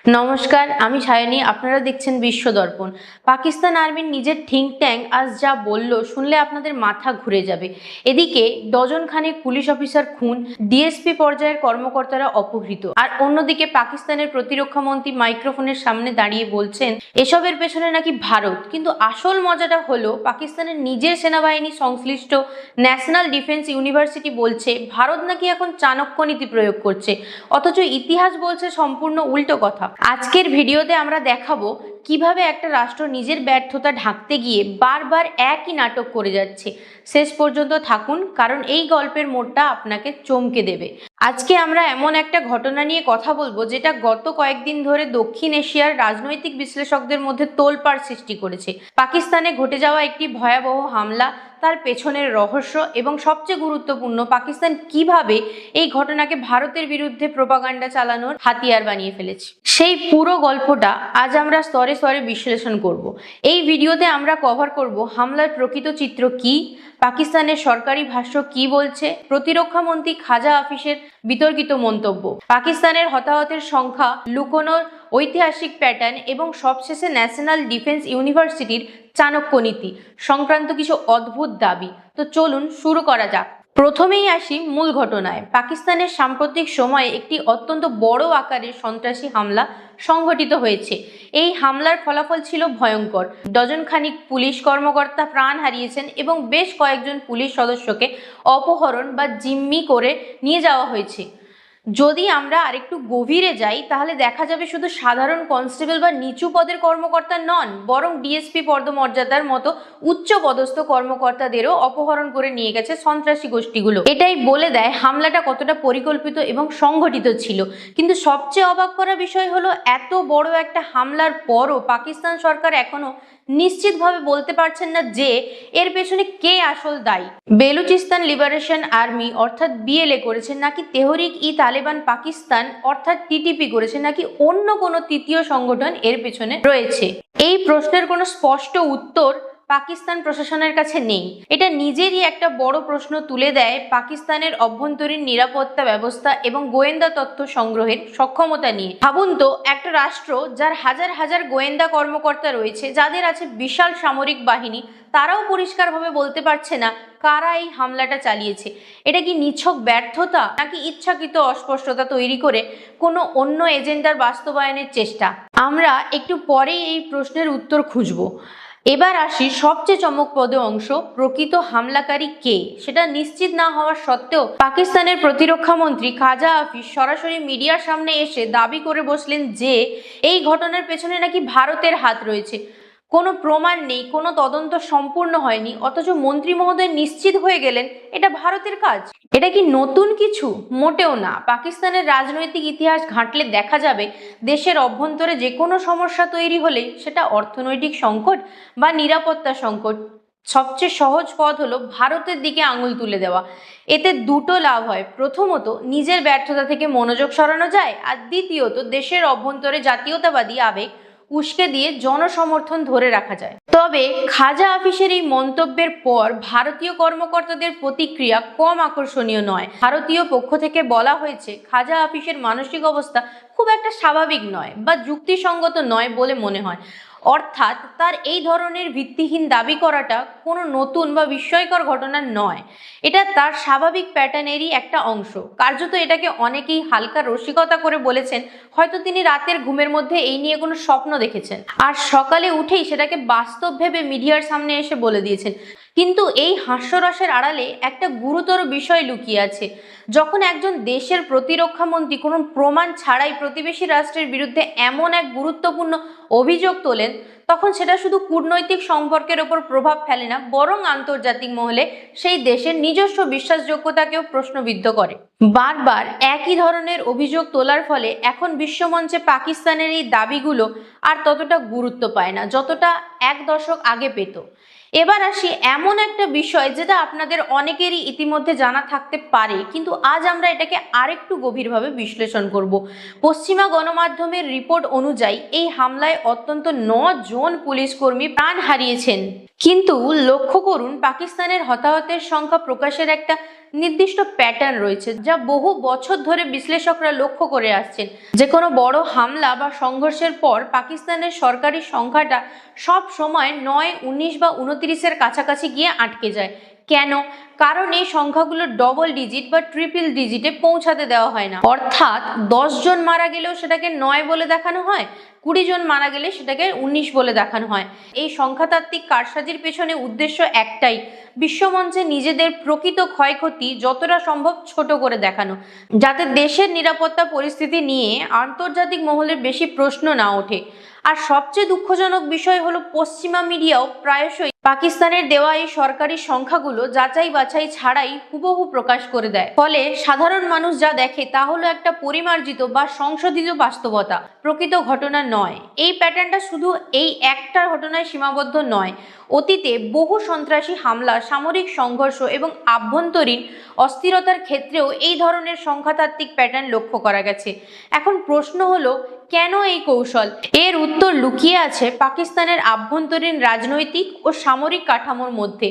নমস্কার, আমি সায়নী। আপনারা দেখছেন বিশ্ব দর্পণ। পাকিস্তান আর্মির নিজের থিঙ্ক ট্যাঙ্ক আজ যা বলল শুনলে আপনাদের মাথা ঘুরে যাবে। এদিকে ডজন খানেক পুলিশ অফিসার খুন, ডিএসপি পর্যায়ের কর্মকর্তারা অপহৃত, আর অন্যদিকে পাকিস্তানের প্রতিরক্ষা মন্ত্রী মাইক্রোফোনের সামনে দাঁড়িয়ে বলছেন এসবের পেছনে নাকি ভারত। কিন্তু আসল মজাটা হলো পাকিস্তানের নিজের সেনাবাহিনী সংশ্লিষ্ট ন্যাশনাল ডিফেন্স ইউনিভার্সিটি বলছে ভারত নাকি এখন চাণক্য নীতি প্রয়োগ করছে, অথচ ইতিহাস বলছে সম্পূর্ণ উল্টো কথা। আজকের ভিডিওতে আমরা দেখাবো কিভাবে একটা রাষ্ট্র নিজের ব্যর্থতা ঢাকতে গিয়ে বারবার একই নাটক করে যাচ্ছে। শেষ পর্যন্ত থাকুন, কারণ এই গল্পের মোড়টা আপনাকে চমকে দেবে। আজকে আমরা এমন একটা ঘটনা নিয়ে কথা বলবো যেটা গত কয়েকদিন ধরে দক্ষিণ এশিয়ার রাজনৈতিক বিশ্লেষকদের মধ্যে তোলপাড় সৃষ্টি করেছে। পাকিস্তানে ঘটে যাওয়া একটি ভয়াবহ হামলা, তার পেছনের রহস্য এবং সবচেয়ে গুরুত্বপূর্ণ পাকিস্তান কিভাবে এই ঘটনাকে ভারতের বিরুদ্ধে প্রোপাগান্ডা চালানোর হাতিয়ার বানিয়ে ফেলেছে। সেই পুরো গল্পটা আজ আমরা স্তরে স্তরে বিশ্লেষণ করব। এই ভিডিওতে আমরা কভার করব হামলার প্রকৃত চিত্র কি, পাকিস্তানের সরকারি ভাষ্য কি বলছে, প্রতিরক্ষা মন্ত্রী খাজা হাফিজের বিতর্কিত মন্তব্য, পাকিস্তানের হতাহতের সংখ্যা লুকোনোর ঐতিহাসিক প্যাটার্ন এবং সবশেষে ন্যাশনাল ডিফেন্স ইউনিভার্সিটির চাণক্য নীতি সংক্রান্ত কিছু অদ্ভুত দাবি। তো চলুন শুরু করা যাক। প্রথমেই আসি মূল ঘটনায়। পাকিস্তানের সাম্প্রতিক সময়ে একটি অত্যন্ত বড় আকারের সন্ত্রাসী হামলা সংঘটিত হয়েছে। এই হামলার ফলাফল ছিল ভয়ঙ্কর। ডজন খানিক পুলিশ কর্মকর্তা প্রাণ হারিয়েছেন এবং বেশ কয়েকজন পুলিশ সদস্যকে অপহরণ বা জিম্মি করে নিয়ে যাওয়া হয়েছে। যদি আমরা আরেকটু গভীরে যাই তাহলে দেখা যাবে শুধু সাধারণ কনস্টেবল বা নিচু পদের কর্মকর্তা নন, বরং ডিএসপি পদমর্যাদার মতো উচ্চ পদস্থ কর্মকর্তাদেরও অপহরণ করে নিয়ে গেছে সন্ত্রাসী গোষ্ঠীগুলো। এটাই বলে দেয় হামলাটা কতটা পরিকল্পিত এবং সংগঠিত ছিল। কিন্তু সবচেয়ে অবাক করা বিষয় হলো এত বড় একটা হামলার পরও পাকিস্তান সরকার এখনো নিশ্চিতভাবে বলতে পারছেন না যে এর পেছনে কে আসল দায়ী। বেলুচিস্তান লিবারেশন আর্মি অর্থাৎ বিএলএ করেছেন, নাকি তেহরিক ই তালেবান পাকিস্তান অর্থাৎ টিটিপি করেছে, নাকি অন্য কোনো তৃতীয় সংগঠন এর পেছনে রয়েছে। এই প্রশ্নের কোনো স্পষ্ট উত্তর পাকিস্তান প্রশাসনের কাছে নেই। এটা নিজেরই একটা বড় প্রশ্ন তুলে দেয় পাকিস্তানের অভ্যন্তরীণ নিরাপত্তা ব্যবস্থা এবং গোয়েন্দা তথ্য সংগ্রহের সক্ষমতা নিয়ে। ভাবুন তো, একটা রাষ্ট্র যার হাজার হাজার গোয়েন্দা কর্মকর্তা রয়েছে, যাদের আছে বিশাল সামরিক বাহিনী, তারাও পরিষ্কারভাবে বলতে পারছে না কারা এই হামলাটা চালিয়েছে। এটা কি নিছক ব্যর্থতা, নাকি ইচ্ছাকৃত অস্পষ্টতা তৈরি করে কোনো অন্য এজেন্ডার বাস্তবায়নের চেষ্টা? আমরা একটু পরেই এই প্রশ্নের উত্তর খুঁজব। এবার আসি সবচেয়ে চমকপ্রদ অংশ, প্রকৃত হামলাকারী কে সেটা নিশ্চিত না হওয়া সত্ত্বেও পাকিস্তানের প্রতিরক্ষা মন্ত্রী খাজা হাফিজ সরাসরি মিডিয়ার সামনে এসে দাবি করে বসলেন যে এই ঘটনার পেছনে নাকি ভারতের হাত রয়েছে। কোনো প্রমাণ নেই, কোনো তদন্ত সম্পূর্ণ হয়নি, অথচ মন্ত্রী মহোদয় নিশ্চিত হয়ে গেলেন এটা ভারতের কাজ। এটা কি নতুন কিছু? মোটেও না। পাকিস্তানের রাজনৈতিক ইতিহাস ঘাঁটলে দেখা যাবে দেশের অভ্যন্তরে যে কোনো সমস্যা তৈরি হলেই, সেটা অর্থনৈতিক সংকট বা নিরাপত্তা সংকট, সবচেয়ে সহজ পথ হলো ভারতের দিকে আঙুল তুলে দেওয়া। এতে দুটো লাভ হয়। প্রথমত, নিজের ব্যর্থতা থেকে মনোযোগ সরানো যায়, আর দ্বিতীয়ত দেশের অভ্যন্তরে জাতীয়তাবাদী আবেগ উস্কে দিয়ে জনসমর্থন ধরে রাখা যায়। তবে খাজা হাফিজের এই মন্তব্যের পর ভারতীয় কর্মকর্তাদের প্রতিক্রিয়া কম আকর্ষণীয় নয়। ভারতীয় পক্ষ থেকে বলা হয়েছে খাজা হাফিজের মানসিক অবস্থা খুব একটা স্বাভাবিক নয় বা যুক্তিসঙ্গত নয় বলে মনে হয়। অর্থাৎ তার এই ধরনের ভিত্তিহীন দাবি করাটা কোনো নতুন বা বিস্ময়কর ঘটনা নয়। এটা তার স্বাভাবিক প্যাটার্নেরই একটা অংশ। কার্যত এটাকে অনেকেই হালকা রসিকতা করে বলেছেন হয়তো তিনি রাতের ঘুমের মধ্যে এই নিয়ে কোনো স্বপ্ন দেখেছেন, আর সকালে উঠেই সেটাকে বাস্তব ভেবে মিডিয়ার সামনে এসে বলে দিয়েছেন। কিন্তু এই হাস্যরসের আড়ালে একটা গুরুতর বিষয় লুকিয়ে আছে। যখন একজন দেশের প্রতিরক্ষা মন্ত্রী কোনো প্রমাণ ছাড়াই প্রতিবেশী রাষ্ট্রের বিরুদ্ধে এমন এক গুরুত্বপূর্ণ অভিযোগ তোলেন, তখন সেটা শুধু কূটনৈতিক সম্পর্কের ওপর প্রভাব ফেলে না, বরং আন্তর্জাতিক মহলে সেই দেশের নিজস্ব বিশ্বাসযোগ্যতাকেও প্রশ্নবিদ্ধ করে। বারবার একই ধরনের অভিযোগ তোলার ফলে এখন বিশ্বমঞ্চে পাকিস্তানের এই দাবিগুলো আর ততটা গুরুত্ব পায় না যতটা এক দশক আগে পেত। এবার আসি এমন একটা বিষয় যেটা আপনাদের অনেকেরই ইতিমধ্যে জানা থাকতে পারে, কিন্তু আজ আমরা এটাকে আরেকটু গভীরভাবে বিশ্লেষণ করব। পশ্চিমা গণমাধ্যমের রিপোর্ট অনুযায়ী এই হামলায় অন্তত 9 জন পুলিশ কর্মী প্রাণ হারিয়েছেন। কিন্তু লক্ষ্য করুন, পাকিস্তানের হতাহতের সংখ্যা প্রকাশের একটা নির্দিষ্ট প্যাটার্ন রয়েছে, যা বহু বছর ধরে বিশ্লেষকরা লক্ষ্য করে আসছেন। যে কোনো বড় হামলা বা সংঘর্ষের পর পাকিস্তানের সরকারি সংখ্যাটা সব সময় 9, 19 বা 29-এর কাছাকাছি গিয়ে আটকে যায়। কেন? কারণ এই সংখ্যাগুলো ডবল ডিজিট বা ট্রিপল ডিজিটে পৌঁছাতে দেওয়া হয় না। অর্থাৎ 10 জন মারা গেলেও সেটাকে 9 বলে দেখানো হয়, 20 জন মারা গেলে সেটাকে 19 বলে দেখানো হয়। এই সংখ্যাতাত্ত্বিক কারসাজির পেছনে উদ্দেশ্য একটাই, বিশ্বমঞ্চে নিজেদের প্রকৃত ক্ষয়ক্ষতি যতটা সম্ভব ছোট করে দেখানো, যাতে দেশের নিরাপত্তা পরিস্থিতি নিয়ে আন্তর্জাতিক মহলে বেশি প্রশ্ন না ওঠে। আর সবচেয়ে দুঃখজনক বিষয় হলো, পশ্চিমা মিডিয়াও প্রায়শই পাকিস্তানের দেওয়া এই সরকারি সংখ্যাগুলো যাচাই বাছাই ছাড়াই হুবহু প্রকাশ করে দেয়। ফলে সাধারণ মানুষ যা দেখে তা হলো একটা পরিমার্জিত বা সংশোধিত বাস্তবতা, প্রকৃত ঘটনা নয়। এই প্যাটার্নটা শুধু এই একটা ঘটনায় সীমাবদ্ধ নয়। অতীতে বহু সন্ত্রাসী হামলা, সামরিক সংঘর্ষ এবং আভ্যন্তরীণ অস্থিরতার ক্ষেত্রেও এই ধরনের সংখ্যাতাত্ত্বিক প্যাটার্ন লক্ষ্য করা গেছে। এখন প্রশ্ন হলো, কেন এই কৌশল? এর উত্তর লুকিয়ে আছে পাকিস্তানের আভ্যন্তরীণ রাজনৈতিক ও সামরিক কাঠামোর মধ্যে।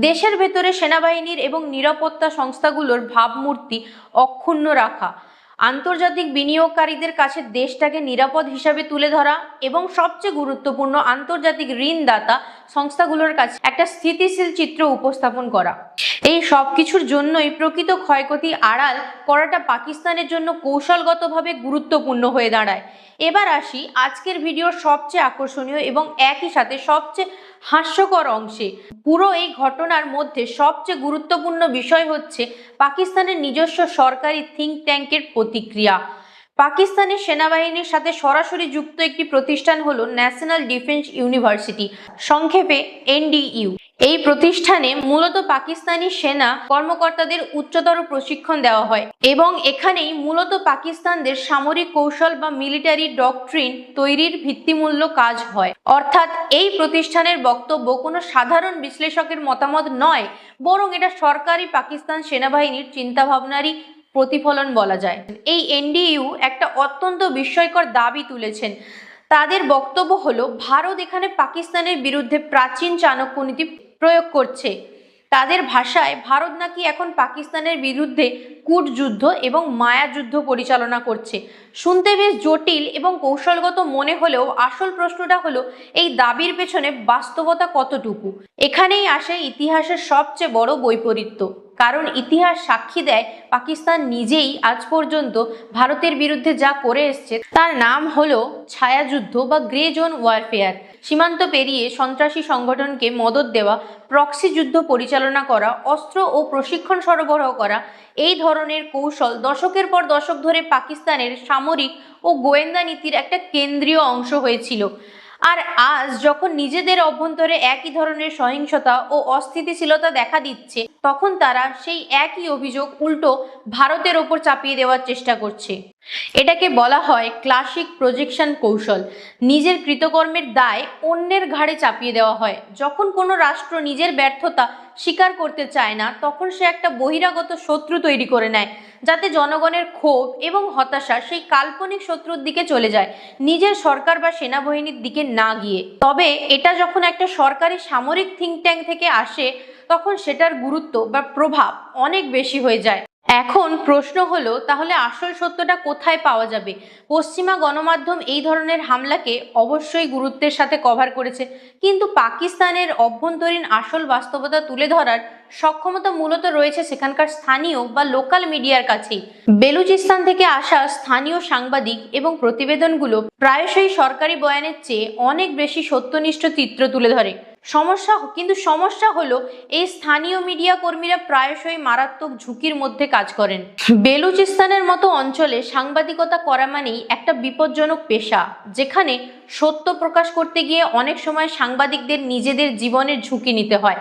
দেশের ভেতরে সেনাবাহিনীর এবং নিরাপত্তা সংস্থাগুলোর ভাবমূর্তি অক্ষুণ্ণ রাখা, আন্তর্জাতিক বিনিয়োগকারীদের কাছে দেশটাকে নিরাপদ হিসাবে তুলে ধরা এবং সবচেয়ে গুরুত্বপূর্ণ, আন্তর্জাতিক ঋণদাতা সংস্থাগুলোর কাছে একটা স্থিতিশীল চিত্র উপস্থাপন করা। এই সব কিছুর জন্যই প্রকৃত ক্ষয়ক্ষতি আড়াল করাটা পাকিস্তানের জন্য কৌশলগতভাবে গুরুত্বপূর্ণ হয়ে দাঁড়ায়। এবার আসি আজকের ভিডিওর সবচেয়ে আকর্ষণীয় এবং একই সাথে সবচেয়ে হাস্যকর অংশে। পুরো এই ঘটনার মধ্যে সবচেয়ে গুরুত্বপূর্ণ বিষয় হচ্ছে পাকিস্তানের নিজস্ব সরকারি থিঙ্ক ট্যাঙ্কের প্রতিক্রিয়া। পাকিস্তানের সেনাবাহিনীর সাথে সরাসরি যুক্ত একটি প্রতিষ্ঠান হলো ন্যাশনাল ডিফেন্স ইউনিভার্সিটি, সংক্ষেপে NDU। এই প্রতিষ্ঠানে মূলত পাকিস্তানি সেনা কর্মকর্তাদের উচ্চতর প্রশিক্ষণ দেওয়া হয় এবং এখানেই মূলত পাকিস্তানদের সামরিক কৌশল বা মিলিটারি ডক্ট্রিন তৈরির ভিত্তিমূল্য কাজ হয়। অর্থাৎ এই প্রতিষ্ঠানের বক্তব্য কোনো সাধারণ বিশ্লেষকের মতামত নয়, বরং এটা সরকারি পাকিস্তান সেনাবাহিনীর চিন্তাভাবনারই প্রতিফলন বলা যায়। এই NDU একটা অত্যন্ত বিস্ময়কর দাবি তুলেছেন। তাদের বক্তব্য হলো, ভারত এখানে পাকিস্তানের বিরুদ্ধে প্রাচীন চাণক্য নীতি প্রয়োগ করছে। তাদের ভাষায় ভারত নাকি এখন পাকিস্তানের বিরুদ্ধে কূটযুদ্ধ এবং মায়াযুদ্ধ পরিচালনা করছে। শুনতে বেশ জটিল এবং কৌশলগত মনে হলেও আসল প্রশ্নটা হলো, এই দাবির পেছনে বাস্তবতা কতটুকু? এখানেই আসে ইতিহাসের সবচেয়ে বড় বৈপরীত্য। কারণ ইতিহাস সাক্ষী দেয়, পাকিস্তান নিজেই আজ পর্যন্ত ভারতের বিরুদ্ধে যা করে এসছে তার নাম হলো ছায়াযুদ্ধ বা গ্রে জোন ওয়ারফেয়ার। সীমান্ত পেরিয়ে সন্ত্রাসী সংগঠনকে মদদ দেওয়া, প্রক্সি যুদ্ধ পরিচালনা করা, অস্ত্র ও প্রশিক্ষণ সরবরাহ করা, এই ধরনের কৌশল দশকের পর দশক ধরে পাকিস্তানের সামরিক ও গোয়েন্দা নীতির একটা কেন্দ্রীয় অংশ হয়েছিল। আর আজ যখন নিজেদের অভ্যন্তরে একই ধরনের সহিংসতা ও অস্থিতিশীলতা দেখা দিচ্ছে, তখন তারা সেই একই অভিযোগ উল্টো ভারতের ওপর চাপিয়ে দেওয়ার চেষ্টা করছে। এটাকে বলা হয় ক্লাসিক প্রজেকশন কৌশল। নিজের কৃতকর্মের দায় অন্যের ঘাড়ে চাপিয়ে দেওয়া হয়। যখন কোনো রাষ্ট্র নিজের ব্যর্থতা স্বীকার করতে চায় না, তখন সে একটা বহিরাগত শত্রু তৈরি করে নেয়, যাতে জনগণের ক্ষোভ এবং হতাশা সেই কাল্পনিক শত্রুর দিকে চলে যায়, নিজের সরকার বা সেনাবাহিনীর দিকে না গিয়ে। তবে এটা যখন একটা সরকারি সামরিক থিঙ্ক ট্যাঙ্ক থেকে আসে, তখন সেটার গুরুত্ব বা প্রভাব অনেক বেশি হয়ে যায়। এখন প্রশ্ন হলো, তাহলে আসল সত্যটা কোথায় পাওয়া যাবে? পশ্চিমা গণমাধ্যম এই ধরনের হামলাকে অবশ্যই গুরুত্বের সাথে কভার করেছে, কিন্তু পাকিস্তানের অভ্যন্তরীণ আসল বাস্তবতা তুলে ধরার সক্ষমতা মূলত রয়েছে সেখানকার স্থানীয় বা লোকাল মিডিয়ার কাছেই। বেলুচিস্তান থেকে আসা স্থানীয় সাংবাদিক এবং প্রতিবেদনগুলো প্রায়শই সরকারি বয়ানের চেয়ে অনেক বেশি সত্যনিষ্ঠ চিত্র তুলে ধরে। সমস্যা হলো, এই স্থানীয় মিডিয়া কর্মীরা প্রায়শই মারাত্মক ঝুঁকির মধ্যে কাজ করেন। বেলুচিস্তানের মতো অঞ্চলে সাংবাদিকতা করা মানেই একটা বিপজ্জনক পেশা, যেখানে সত্য প্রকাশ করতে গিয়ে অনেক সময় সাংবাদিকদের নিজেদের জীবনের ঝুঁকি নিতে হয়।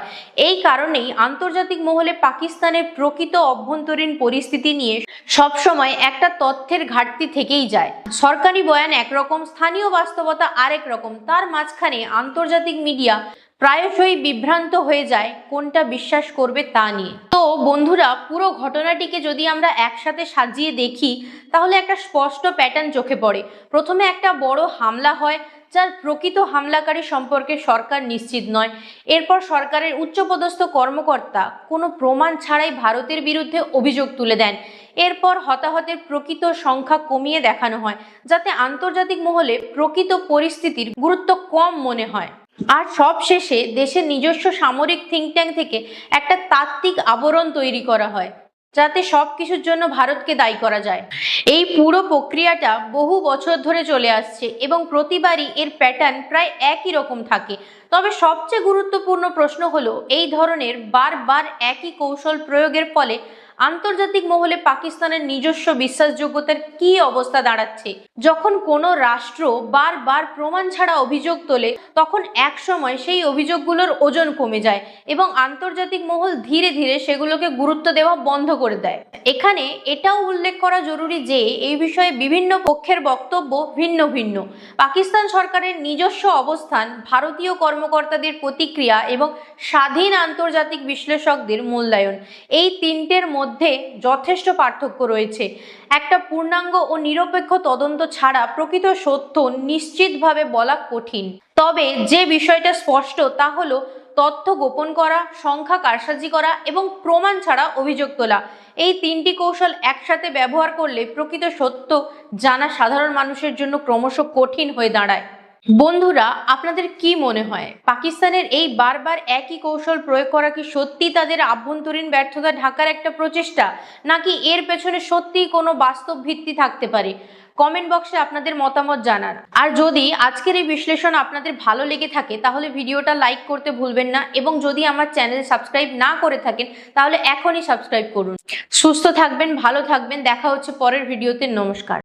এই কারণেই আন্তর্জাতিক মহলে পাকিস্তানের প্রকৃত অভ্যন্তরীণ পরিস্থিতি নিয়ে সবসময় একটা তথ্যের ঘাটতি থেকেই যায়। সরকারি বয়ান একরকম, স্থানীয় বাস্তবতা আরেক রকম। তার মাঝখানে আন্তর্জাতিক মিডিয়া প্রায়শই বিভ্রান্ত হয়ে যায় কোনটা বিশ্বাস করবে তা নিয়ে। তো বন্ধুরা, পুরো ঘটনাটিকে যদি আমরা একসাথে সাজিয়ে দেখি, তাহলে একটা স্পষ্ট প্যাটার্ন চোখে পড়ে। প্রথমে একটা বড় হামলা হয়, যার প্রকৃত হামলাকারী সম্পর্কে সরকার নিশ্চিত নয়। এরপর সরকারের উচ্চপদস্থ কর্মকর্তা কোনো প্রমাণ ছাড়াই ভারতের বিরুদ্ধে অভিযোগ তুলে দেন। এরপর হতাহতের প্রকৃত সংখ্যা কমিয়ে দেখানো হয়, যাতে আন্তর্জাতিক মহলে প্রকৃত পরিস্থিতির গুরুত্ব কম মনে হয়। আর সব শেষে দেশের নিজস্ব সামরিক থিঙ্ক ট্যাঙ্ক থেকে একটা তাত্ত্বিক আবরণ তৈরি করা হয়, যাতে সবকিছুর জন্য ভারতকে দায়ী করা যায়। এই পুরো প্রক্রিয়াটা বহু বছর ধরে চলে আসছে এবং প্রতিবারই এর প্যাটার্ন প্রায় একই রকম থাকে। তবে সবচেয়ে গুরুত্বপূর্ণ প্রশ্ন হলো, এই ধরনের বারবার একই কৌশল প্রয়োগের ফলে আন্তর্জাতিক মহলে পাকিস্তানের নিজস্ব বিশ্বাসযোগ্যতার কি অবস্থা দাঁড়াচ্ছে। যখন কোনো রাষ্ট্র বারবার প্রমাণ ছাড়া অভিযোগ তোলে, তখন একসময় সেই অভিযোগগুলোর ওজন কমে যায় এবং আন্তর্জাতিক মহল ধীরে ধীরে সেগুলোকে গুরুত্ব দেওয়া বন্ধ করে দেয়। এখানে এটাও উল্লেখ করা জরুরি যে এই বিষয়ে বিভিন্ন পক্ষের বক্তব্য ভিন্ন ভিন্ন। পাকিস্তান সরকারের নিজস্ব অবস্থান, ভারতীয় কর্মকর্তাদের প্রতিক্রিয়া এবং স্বাধীন আন্তর্জাতিক বিশ্লেষকদের মূল্যায়ন, এই তিনটের মধ্যে যথেষ্ট পার্থক্য রয়েছে। একটা পূর্ণাঙ্গ ও নিরপেক্ষ তদন্ত ছাড়া প্রকৃত সত্য নিশ্চিতভাবে বলা কঠিন। তবে যে বিষয়টা স্পষ্ট তা হলো, তথ্য গোপন করা, সংখ্যা কারসাজি করা এবং প্রমাণ ছাড়া অভিযোগ তোলা, এই তিনটি কৌশল একসাথে ব্যবহার করলে প্রকৃত সত্য জানা সাধারণ মানুষের জন্য ক্রমশ কঠিন হয়ে দাঁড়ায়। বন্ধুরা, আপনাদের কি মনে হয়, পাকিস্তানের এই বারবার একই কৌশল প্রয়োগ করা কি সত্যি তাদের আভ্যন্তরীণ ব্যর্থতা ঢাকার একটা প্রচেষ্টা, নাকি এর পেছনে সত্যিই কোনো বাস্তব ভিত্তি থাকতে পারে? কমেন্ট বক্সে আপনাদের মতামত জানান। আর যদি আজকের এই বিশ্লেষণ আপনাদের ভালো লেগে থাকে তাহলে ভিডিওটা লাইক করতে ভুলবেন না, এবং যদি আমার চ্যানেল সাবস্ক্রাইব না করে থাকেন তাহলে এখনই সাবস্ক্রাইব করুন। সুস্থ থাকবেন, ভালো থাকবেন, দেখা হচ্ছে পরের ভিডিওতে। নমস্কার।